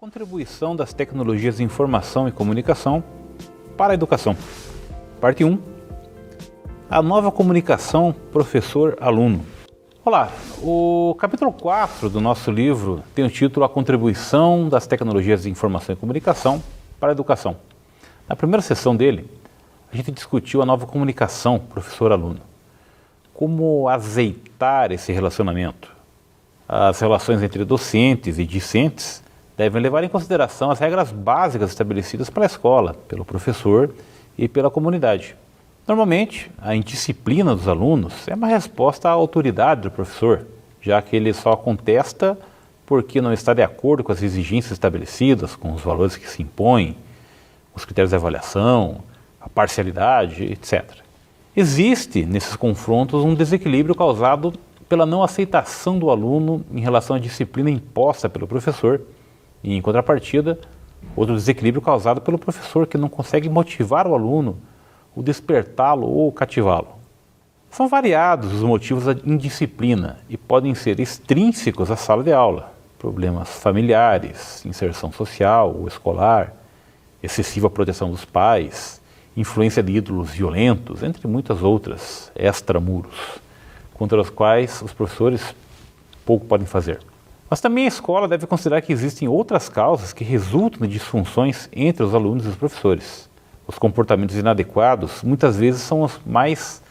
Contribuição das tecnologias de informação e comunicação para a educação. Parte 1. A nova comunicação professor-aluno. Olá, o capítulo 4 do nosso livro tem o título A Contribuição das tecnologias de informação e comunicação para a educação. Na primeira sessão dele, a gente discutiu a nova comunicação professor-aluno. Como azeitar esse relacionamento. As relações entre docentes e discentes devem levar em consideração as regras básicas estabelecidas pela escola, pelo professor e pela comunidade. Normalmente, a indisciplina dos alunos é uma resposta à autoridade do professor, já que ele só contesta porque não está de acordo com as exigências estabelecidas, com os valores que se impõem, os critérios de avaliação, a parcialidade, etc. Existe, nesses confrontos, um desequilíbrio causado pela não aceitação do aluno em relação à disciplina imposta pelo professor e, em contrapartida, outro desequilíbrio causado pelo professor que não consegue motivar o aluno, o despertá-lo ou cativá-lo. São variados os motivos da indisciplina e podem ser extrínsecos à sala de aula, problemas familiares, inserção social ou escolar, excessiva proteção dos pais, influência de ídolos violentos, entre muitas outras extramuros, contra os quais os professores pouco podem fazer. Mas também a escola deve considerar que existem outras causas que resultam de disfunções entre os alunos e os professores. Os comportamentos inadequados muitas vezes são os mais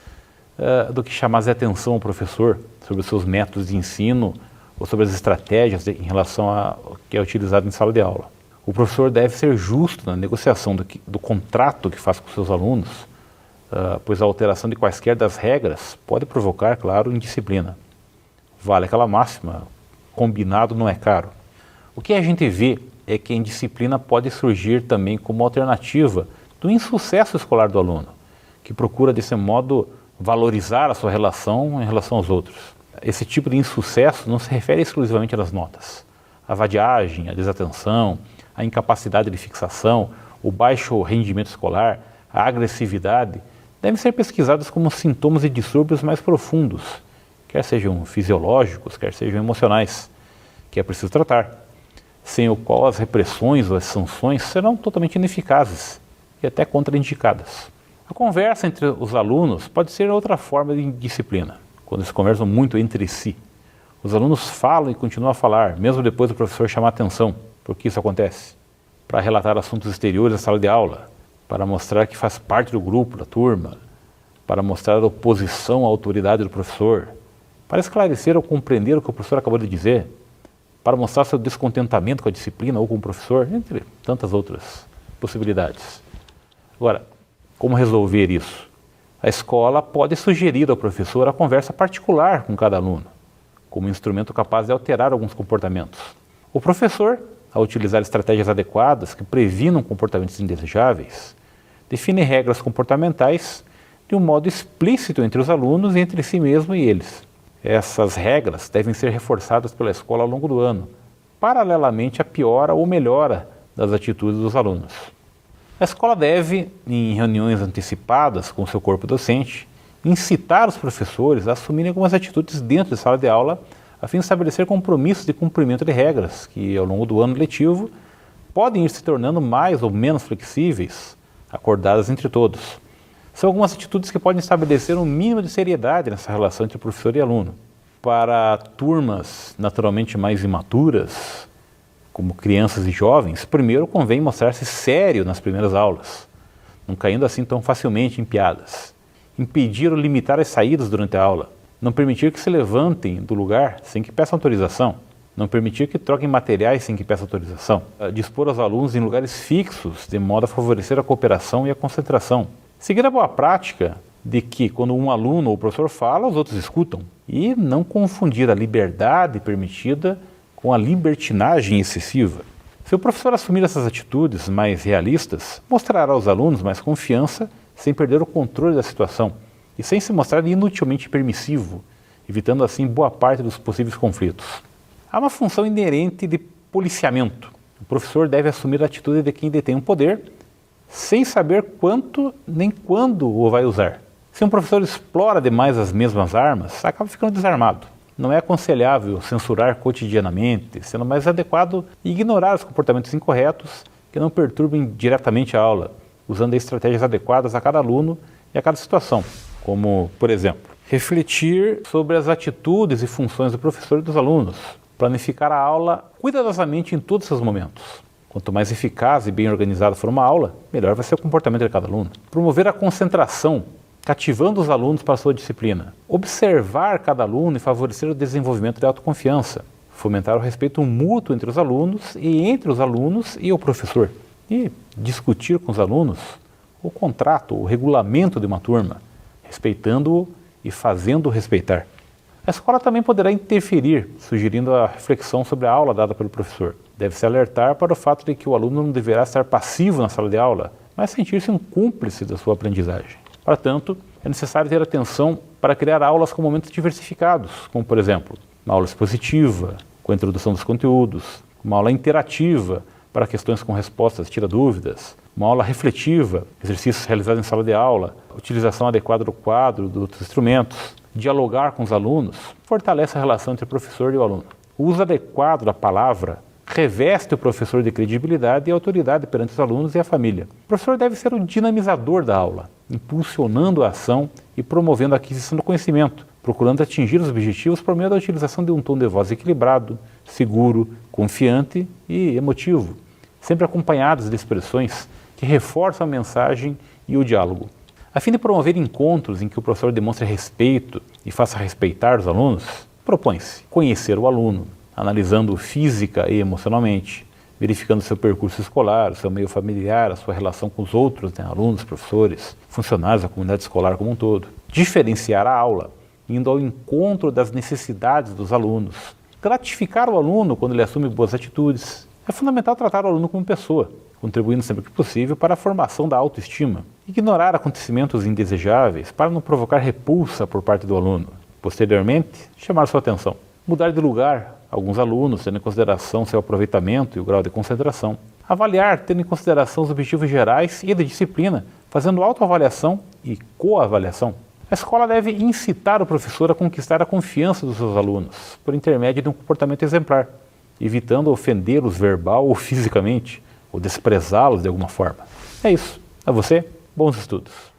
do que chamar de atenção ao professor sobre os seus métodos de ensino ou sobre as estratégias em relação ao que é utilizado em sala de aula. O professor deve ser justo na negociação do contrato que faz com seus alunos, pois a alteração de quaisquer das regras pode provocar, claro, indisciplina. Vale aquela máxima: combinado não é caro. O que a gente vê é que a indisciplina pode surgir também como alternativa do insucesso escolar do aluno, que procura desse modo valorizar a sua relação em relação aos outros. Esse tipo de insucesso não se refere exclusivamente às notas. A vadiagem, a desatenção, a incapacidade de fixação, o baixo rendimento escolar, a agressividade, devem ser pesquisados como sintomas de distúrbios mais profundos, quer sejam fisiológicos, quer sejam emocionais, que é preciso tratar, sem o qual as repressões ou as sanções serão totalmente ineficazes e até contraindicadas. A conversa entre os alunos pode ser outra forma de disciplina, quando eles conversam muito entre si. Os alunos falam e continuam a falar, mesmo depois do professor chamar a atenção. Por que isso acontece? Para relatar assuntos exteriores da sala de aula, para mostrar que faz parte do grupo, da turma, para mostrar a oposição à autoridade do professor, para esclarecer ou compreender o que o professor acabou de dizer, para mostrar seu descontentamento com a disciplina ou com o professor, entre tantas outras possibilidades. Agora, como resolver isso? A escola pode sugerir ao professor a conversa particular com cada aluno, como instrumento capaz de alterar alguns comportamentos. O professor, ao utilizar estratégias adequadas que previnam comportamentos indesejáveis, define regras comportamentais de um modo explícito entre os alunos e entre si mesmo e eles. Essas regras devem ser reforçadas pela escola ao longo do ano, paralelamente à piora ou melhora das atitudes dos alunos. A escola deve, em reuniões antecipadas com seu corpo docente, incitar os professores a assumirem algumas atitudes dentro da sala de aula, a fim de estabelecer compromissos de cumprimento de regras, que ao longo do ano letivo podem ir se tornando mais ou menos flexíveis, acordadas entre todos. São algumas atitudes que podem estabelecer um mínimo de seriedade nessa relação entre professor e aluno. Para turmas naturalmente mais imaturas, como crianças e jovens, primeiro convém mostrar-se sério nas primeiras aulas, não caindo assim tão facilmente em piadas. Impedir ou limitar as saídas durante a aula. Não permitir que se levantem do lugar sem que peçam autorização. Não permitir que troquem materiais sem que peçam autorização. Dispor os alunos em lugares fixos, de modo a favorecer a cooperação e a concentração. Seguir a boa prática de que, quando um aluno ou professor fala, os outros escutam. E não confundir a liberdade permitida com a libertinagem excessiva. Se o professor assumir essas atitudes mais realistas, mostrará aos alunos mais confiança, sem perder o controle da situação e sem se mostrar inutilmente permissivo, evitando assim boa parte dos possíveis conflitos. Há uma função inerente de policiamento. O professor deve assumir a atitude de quem detém o poder, sem saber quanto nem quando o vai usar. Se um professor explora demais as mesmas armas, acaba ficando desarmado. não é aconselhável censurar cotidianamente, sendo mais adequado ignorar os comportamentos incorretos que não perturbem diretamente a aula, usando estratégias adequadas a cada aluno e a cada situação, como, por exemplo, refletir sobre as atitudes e funções do professor e dos alunos, planificar a aula cuidadosamente em todos os seus momentos. Quanto mais eficaz e bem organizada for uma aula, melhor vai ser o comportamento de cada aluno. Promover a concentração, cativando os alunos para a sua disciplina. Observar cada aluno e favorecer o desenvolvimento de autoconfiança. Fomentar o respeito mútuo entre os alunos e entre os alunos e o professor. E discutir com os alunos o contrato, o regulamento de uma turma, respeitando-o e fazendo-o respeitar. A escola também poderá interferir, sugerindo a reflexão sobre a aula dada pelo professor. Deve-se alertar para o fato de que o aluno não deverá estar passivo na sala de aula, mas sentir-se um cúmplice da sua aprendizagem. Para tanto, é necessário ter atenção para criar aulas com momentos diversificados, como, por exemplo, uma aula expositiva, com a introdução dos conteúdos, uma aula interativa, para questões com respostas tira-dúvidas, uma aula refletiva, exercícios realizados em sala de aula, utilização adequada do quadro, dos outros instrumentos, dialogar com os alunos, fortalece a relação entre o professor e o aluno. O uso adequado da palavra reveste o professor de credibilidade e autoridade perante os alunos e a família. O professor deve ser o dinamizador da aula, impulsionando a ação e promovendo a aquisição do conhecimento, procurando atingir os objetivos por meio da utilização de um tom de voz equilibrado, seguro, confiante e emotivo, sempre acompanhados de expressões que reforçam a mensagem e o diálogo. A fim de promover encontros em que o professor demonstre respeito e faça respeitar os alunos, propõe-se conhecer o aluno, analisando-o física e emocionalmente, verificando seu percurso escolar, o seu meio familiar, a sua relação com os outros, alunos, professores, funcionários da comunidade escolar como um todo. Diferenciar a aula, indo ao encontro das necessidades dos alunos. Gratificar o aluno quando ele assume boas atitudes. É fundamental tratar o aluno como pessoa, contribuindo sempre que possível para a formação da autoestima. Ignorar acontecimentos indesejáveis para não provocar repulsa por parte do aluno. Posteriormente, chamar sua atenção. Mudar de lugar alguns alunos, tendo em consideração seu aproveitamento e o grau de concentração. Avaliar, tendo em consideração os objetivos gerais e da disciplina, fazendo autoavaliação e coavaliação. A escola deve incitar o professor a conquistar a confiança dos seus alunos, por intermédio de um comportamento exemplar, evitando ofendê-los verbal ou fisicamente, ou desprezá-los de alguma forma. É isso. A você, bons estudos.